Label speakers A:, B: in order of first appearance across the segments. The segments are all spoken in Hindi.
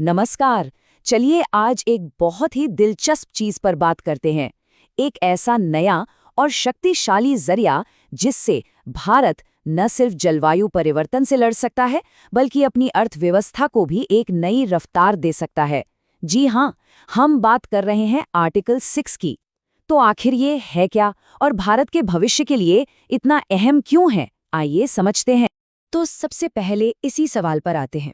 A: नमस्कार। चलिए आज एक बहुत ही दिलचस्प चीज पर बात करते हैं। एक ऐसा नया और शक्तिशाली जरिया जिससे भारत न सिर्फ जलवायु परिवर्तन से लड़ सकता है बल्कि अपनी अर्थव्यवस्था को भी एक नई रफ्तार दे सकता है। जी हाँ, हम बात कर रहे हैं आर्टिकल 6 की। तो आखिर ये है क्या और भारत के भविष्य के लिए इतना अहम क्यों है, आइए समझते हैं। तो सबसे पहले इसी सवाल पर आते हैं।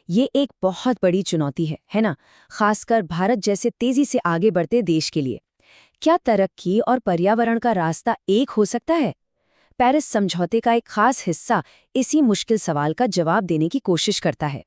A: ये एक बहुत बड़ी चुनौती है ना? खासकर भारत जैसे तेजी से आगे बढ़ते देश के लिए। क्या तरक्की और पर्यावरण का रास्ता एक हो सकता है? पेरिस समझौते का एक खास हिस्सा इसी मुश्किल सवाल का जवाब देने की कोशिश करता है।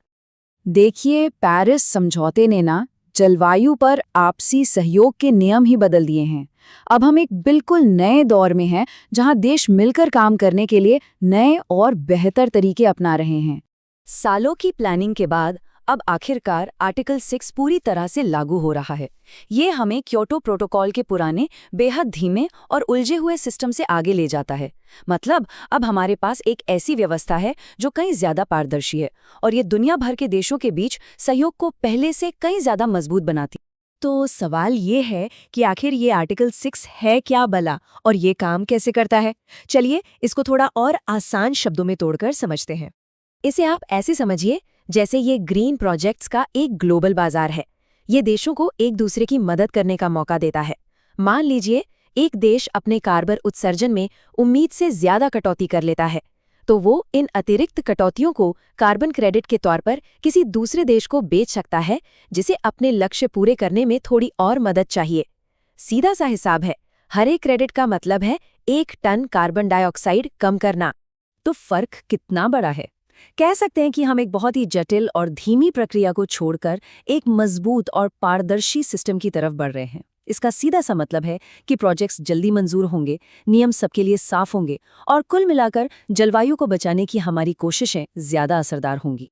A: देखिए, पेरिस समझौते ने ना जलवायु पर आपसी सहयोग के नियम ही बदल दिए हैं। अब हम एक बिल्कुल नए दौर में हैं, जहां देश मिलकर काम करने के लिए नए और बेहतर तरीके अपना रहे हैं। सालों की प्लानिंग के बाद अब आखिरकार आर्टिकल 6 पूरी तरह से लागू हो रहा है। ये हमें क्योटो प्रोटोकॉल के पुराने, बेहद धीमे और उलझे हुए सिस्टम से आगे ले जाता है। मतलब अब हमारे पास एक ऐसी व्यवस्था है जो कहीं ज्यादा पारदर्शी है और ये दुनिया भर के देशों के बीच सहयोग को पहले से कहीं ज्यादा मजबूत बनाती। तो सवाल ये है कि आखिर ये आर्टिकल 6 है क्या भला और ये काम कैसे करता है? चलिए इसको थोड़ा और आसान शब्दों में तोड़कर समझते हैं। इसे आप ऐसे समझिए जैसे ये ग्रीन प्रोजेक्ट्स का एक ग्लोबल बाजार है। ये देशों को एक दूसरे की मदद करने का मौका देता है। मान लीजिए एक देश अपने कार्बन उत्सर्जन में उम्मीद से ज्यादा कटौती कर लेता है, तो वो इन अतिरिक्त कटौतियों को कार्बन क्रेडिट के तौर पर किसी दूसरे देश को बेच सकता है जिसे अपने लक्ष्य पूरे करने में थोड़ी और मदद चाहिए। सीधा सा हिसाब है, हर एक क्रेडिट का मतलब है 1 टन कार्बन डाइऑक्साइड कम करना। तो फर्क कितना बड़ा है? कह सकते हैं कि हम एक बहुत ही जटिल और धीमी प्रक्रिया को छोड़कर एक मजबूत और पारदर्शी सिस्टम की तरफ बढ़ रहे हैं। इसका सीधा सा मतलब है कि प्रोजेक्ट्स जल्दी मंजूर होंगे, नियम सबके लिए साफ होंगे और कुल मिलाकर जलवायु को बचाने की हमारी कोशिशें ज्यादा असरदार होंगी।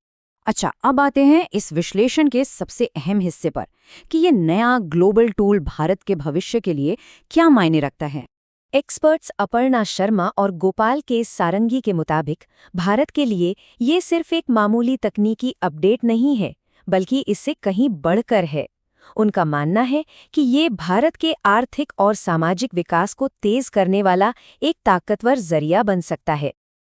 A: अच्छा, अब आते हैं इस विश्लेषण के सबसे अहम हिस्से पर कि ये नया ग्लोबल टूल भारत के भविष्य के लिए क्या मायने रखता है। एक्सपर्ट्स अपर्णा शर्मा और गोपाल के सारंगी के मुताबिक भारत के लिए ये सिर्फ एक मामूली तकनीकी अपडेट नहीं है, बल्कि इससे कहीं बढ़कर है। उनका मानना है कि ये भारत के आर्थिक और सामाजिक विकास को तेज करने वाला एक ताकतवर जरिया बन सकता है।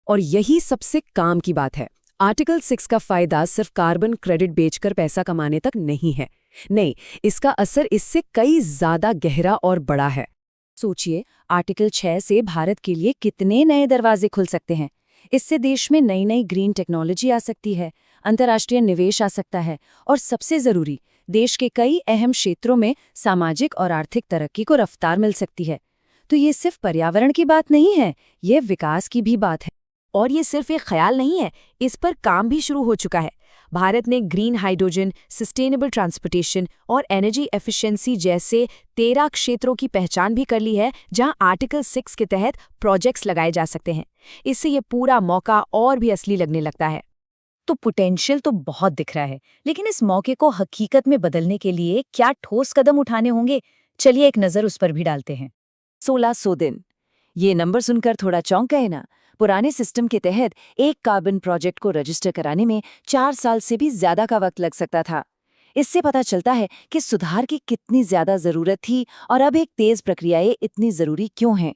A: और यही सबसे काम की बात है। आर्टिकल 6 का फायदा सिर्फ कार्बन क्रेडिट बेचकर पैसा कमाने तक नहीं है। नहीं, इसका असर इससे कई ज्यादा गहरा और बड़ा है। सोचिए, आर्टिकल 6 से भारत के लिए कितने नए दरवाजे खुल सकते हैं। इससे देश में नई नई ग्रीन टेक्नोलॉजी आ सकती है, अंतर्राष्ट्रीय निवेश आ सकता है और सबसे जरूरी, देश के कई अहम क्षेत्रों में सामाजिक और आर्थिक तरक्की को रफ्तार मिल सकती है। तो ये सिर्फ पर्यावरण की बात नहीं है, ये विकास की भी बात है। और ये सिर्फ एक ख्याल नहीं है, इस पर काम भी शुरू हो चुका है। भारत ने ग्रीन हाइड्रोजन, सस्टेनेबल ट्रांसपोर्टेशन और एनर्जी एफिशिएंसी जैसे 13 क्षेत्रों की पहचान भी कर ली है, जहां आर्टिकल 6 के तहत प्रोजेक्ट्स लगाए जा सकते हैं। इससे ये पूरा मौका और भी असली लगने लगता है। तो पोटेंशियल तो बहुत दिख रहा है, लेकिन इस मौके को हकीकत में बदलने के लिए क्या ठोस कदम उठाने होंगे? चलिए एक नज़र उस पर भी डालते हैं। 1600 दिन, ये नंबर सुनकर थोड़ा चौंक गए ना? पुराने सिस्टम के तहत एक कार्बन प्रोजेक्ट को रजिस्टर कराने में 4 साल से भी ज्यादा का वक्त लग सकता था। इससे पता चलता है कि सुधार की कितनी ज्यादा जरूरत थी और अब एक तेज प्रक्रियाएं इतनी जरूरी क्यों हैं।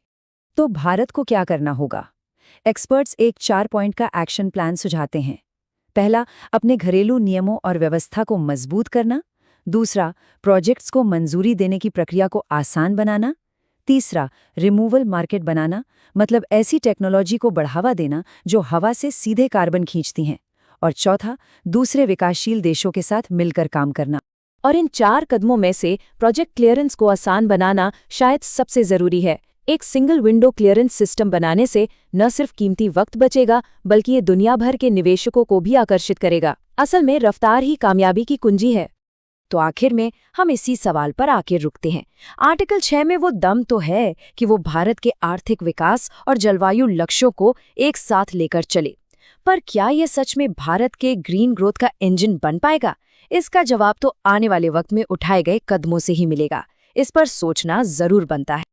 A: तो भारत को क्या करना होगा? एक्सपर्ट्स एक 4 पॉइंट का एक्शन प्लान सुझाते हैं। पहला, अपने घरेलू नियमों और व्यवस्था को मजबूत करना। दूसरा, प्रोजेक्ट्स को मंजूरी देने की प्रक्रिया को आसान बनाना। तीसरा, रिमूवल मार्केट बनाना, मतलब ऐसी टेक्नोलॉजी को बढ़ावा देना जो हवा से सीधे कार्बन खींचती हैं। और चौथा, दूसरे विकासशील देशों के साथ मिलकर काम करना। और इन 4 कदमों में से प्रोजेक्ट क्लियरेंस को आसान बनाना शायद सबसे जरूरी है। एक सिंगल विंडो क्लियरेंस सिस्टम बनाने से न सिर्फ कीमती वक्त बचेगा, बल्कि ये दुनिया भर के निवेशकों को भी आकर्षित करेगा। असल में रफ्तार ही कामयाबी की कुंजी है। तो आखिर में हम इसी सवाल पर आके रुकते हैं। आर्टिकल 6 में वो दम तो है कि वो भारत के आर्थिक विकास और जलवायु लक्ष्यों को एक साथ लेकर चले, पर क्या ये सच में भारत के ग्रीन ग्रोथ का इंजन बन पाएगा? इसका जवाब तो आने वाले वक्त में उठाए गए कदमों से ही मिलेगा। इस पर सोचना जरूर बनता है।